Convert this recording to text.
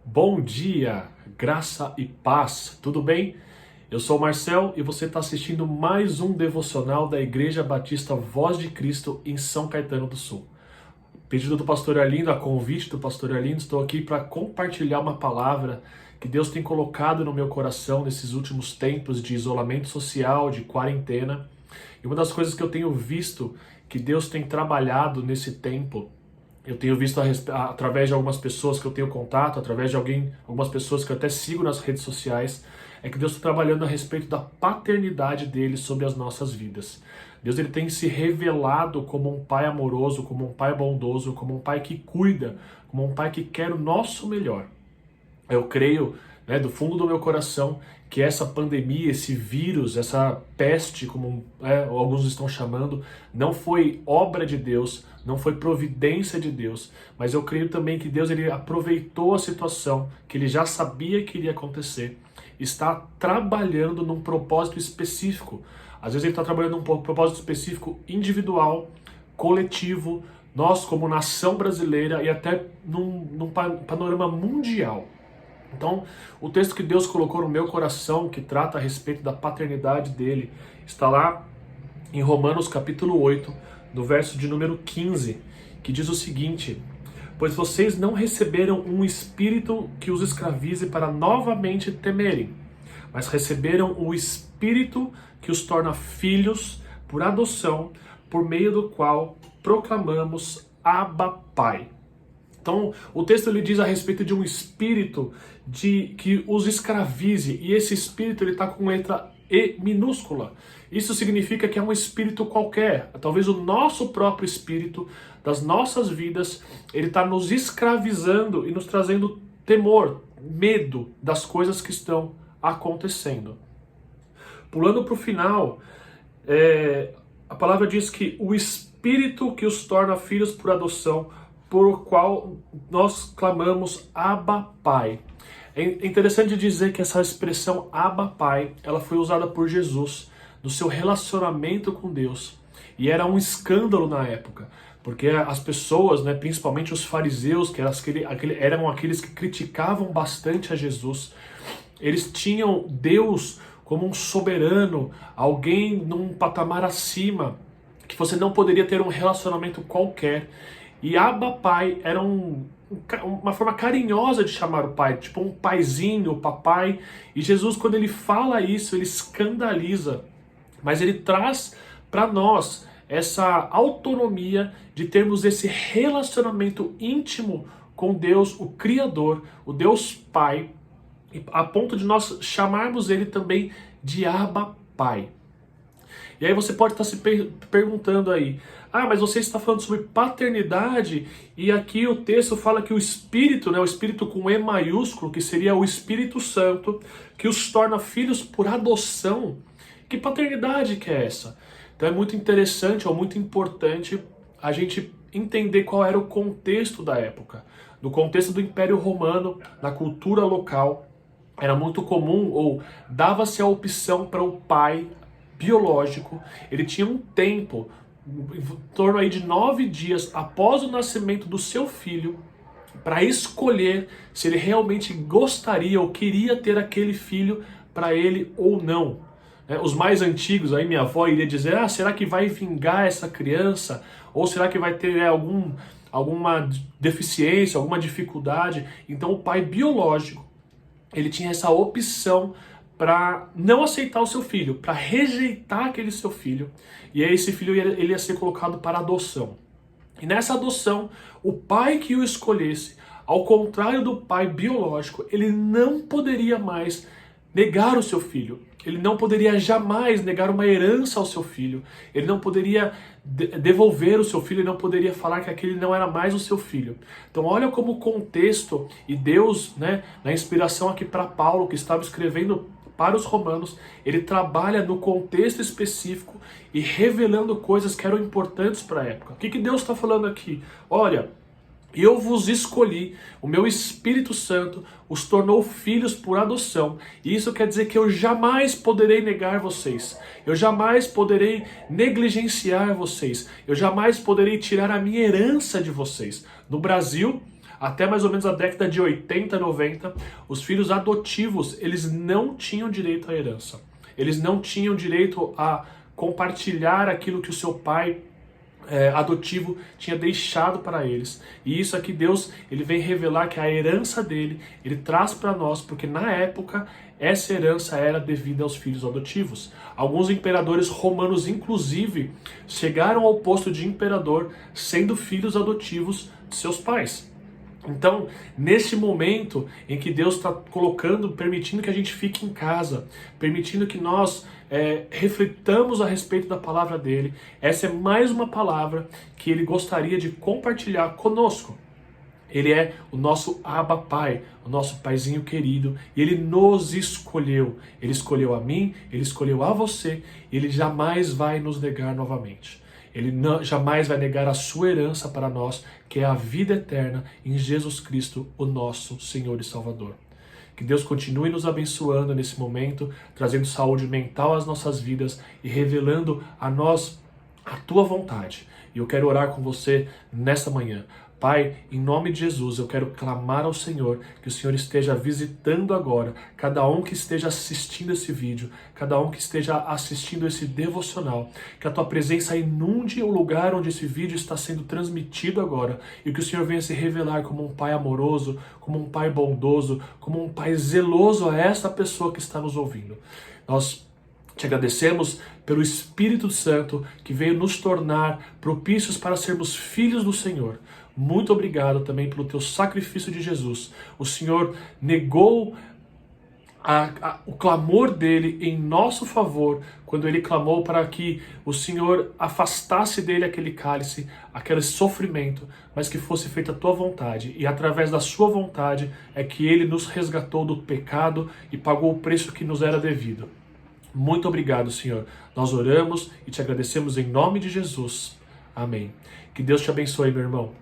Bom dia, graça e paz, tudo bem? Eu sou o Marcel e você está assistindo mais um devocional da Igreja Batista Voz de Cristo em São Caetano do Sul. Pedido do pastor Arlindo, a convite do pastor Arlindo, estou aqui para compartilhar uma palavra que Deus tem colocado no meu coração nesses últimos tempos de isolamento social, de quarentena. E uma das coisas que eu tenho visto que Deus tem trabalhado nesse tempo, eu tenho visto através de algumas pessoas que eu tenho contato, através de algumas pessoas que eu até sigo nas redes sociais, é que Deus está trabalhando a respeito da paternidade dele sobre as nossas vidas. Deus ele tem se revelado como um pai amoroso, como um pai bondoso, como um pai que cuida, como um pai que quer o nosso melhor. Eu creio, do fundo do meu coração, que essa pandemia, esse vírus, essa peste, como alguns estão chamando, não foi obra de Deus, não foi providência de Deus, mas eu creio também que Deus ele aproveitou a situação que ele já sabia que iria acontecer, está trabalhando num propósito específico. Às vezes ele está trabalhando num propósito específico individual, coletivo, nós como nação brasileira e até num panorama mundial. Então, o texto que Deus colocou no meu coração, que trata a respeito da paternidade dele, está lá em Romanos capítulo 8, no verso de número 15, que diz o seguinte: pois vocês não receberam um espírito que os escravize para novamente temerem, mas receberam o espírito que os torna filhos por adoção, por meio do qual proclamamos Abba, Pai. Então, o texto ele diz a respeito de um espírito que os escravize, e esse espírito ele está com letra E minúscula. Isso significa que é um espírito qualquer, talvez o nosso próprio espírito das nossas vidas, ele está nos escravizando e nos trazendo temor, medo das coisas que estão acontecendo. Pulando para o final, a palavra diz que o espírito que os torna filhos por adoção, por qual nós clamamos Abba, Pai. É interessante dizer que essa expressão Abba, Pai, ela foi usada por Jesus no seu relacionamento com Deus. E era um escândalo na época, porque as pessoas, principalmente os fariseus, que eram aqueles que criticavam bastante a Jesus, eles tinham Deus como um soberano, alguém num patamar acima, que você não poderia ter um relacionamento qualquer. E Abba, Pai, era uma forma carinhosa de chamar o pai, tipo um paizinho, o papai. E Jesus, quando ele fala isso, ele escandaliza, mas ele traz para nós essa autonomia de termos esse relacionamento íntimo com Deus, o Criador, o Deus Pai, a ponto de nós chamarmos ele também de Abba, Pai. E aí você pode estar se perguntando aí, mas você está falando sobre paternidade e aqui o texto fala que o Espírito, o Espírito com E maiúsculo, que seria o Espírito Santo, que os torna filhos por adoção. Que paternidade que é essa? Então é muito interessante ou muito importante a gente entender qual era o contexto da época. No contexto do Império Romano, na cultura local, era muito comum ou dava-se a opção para o pai biológico, ele tinha um tempo, em torno aí de 9 dias após o nascimento do seu filho, para escolher se ele realmente gostaria ou queria ter aquele filho para ele ou não. Os mais antigos, aí minha avó iria dizer, será que vai vingar essa criança? Ou será que vai ter alguma deficiência, alguma dificuldade? Então o pai biológico, ele tinha essa opção para não aceitar o seu filho, para rejeitar aquele seu filho, e aí esse filho ele ia ser colocado para adoção. E nessa adoção, o pai que o escolhesse, ao contrário do pai biológico, ele não poderia mais negar o seu filho, ele não poderia jamais negar uma herança ao seu filho, ele não poderia devolver o seu filho, ele não poderia falar que aquele não era mais o seu filho. Então olha como o contexto, e Deus, na inspiração aqui para Paulo, que estava escrevendo para os romanos, ele trabalha no contexto específico e revelando coisas que eram importantes para a época. O que Deus está falando aqui? Olha, eu vos escolhi, o meu Espírito Santo os tornou filhos por adoção. E isso quer dizer que eu jamais poderei negar vocês. Eu jamais poderei negligenciar vocês. Eu jamais poderei tirar a minha herança de vocês. No Brasil, até mais ou menos a década de 80, 90, os filhos adotivos, eles não tinham direito à herança. Eles não tinham direito a compartilhar aquilo que o seu pai adotivo tinha deixado para eles. E isso aqui Deus, ele vem revelar que a herança dele, ele traz para nós, porque na época essa herança era devida aos filhos adotivos. Alguns imperadores romanos, inclusive, chegaram ao posto de imperador sendo filhos adotivos de seus pais. Então, nesse momento em que Deus está colocando, permitindo que a gente fique em casa, permitindo que nós refletamos a respeito da palavra dele, essa é mais uma palavra que ele gostaria de compartilhar conosco. Ele é o nosso Abba Pai, o nosso paizinho querido, e ele nos escolheu. Ele escolheu a mim, ele escolheu a você, e ele jamais vai nos negar novamente. Ele jamais vai negar a sua herança para nós, que é a vida eterna em Jesus Cristo, o nosso Senhor e Salvador. Que Deus continue nos abençoando nesse momento, trazendo saúde mental às nossas vidas e revelando a nós a tua vontade. E eu quero orar com você nesta manhã. Pai, em nome de Jesus, eu quero clamar ao Senhor, que o Senhor esteja visitando agora cada um que esteja assistindo esse vídeo, cada um que esteja assistindo esse devocional, que a tua presença inunde o lugar onde esse vídeo está sendo transmitido agora, e que o Senhor venha se revelar como um Pai amoroso, como um Pai bondoso, como um Pai zeloso a essa pessoa que está nos ouvindo. Nós te agradecemos pelo Espírito Santo que veio nos tornar propícios para sermos filhos do Senhor. Muito obrigado também pelo teu sacrifício de Jesus. O Senhor negou o clamor dele em nosso favor, quando ele clamou para que o Senhor afastasse dele aquele cálice, aquele sofrimento, mas que fosse feita a tua vontade. E através da sua vontade é que ele nos resgatou do pecado e pagou o preço que nos era devido. Muito obrigado, Senhor. Nós oramos e te agradecemos em nome de Jesus. Amém. Que Deus te abençoe, meu irmão.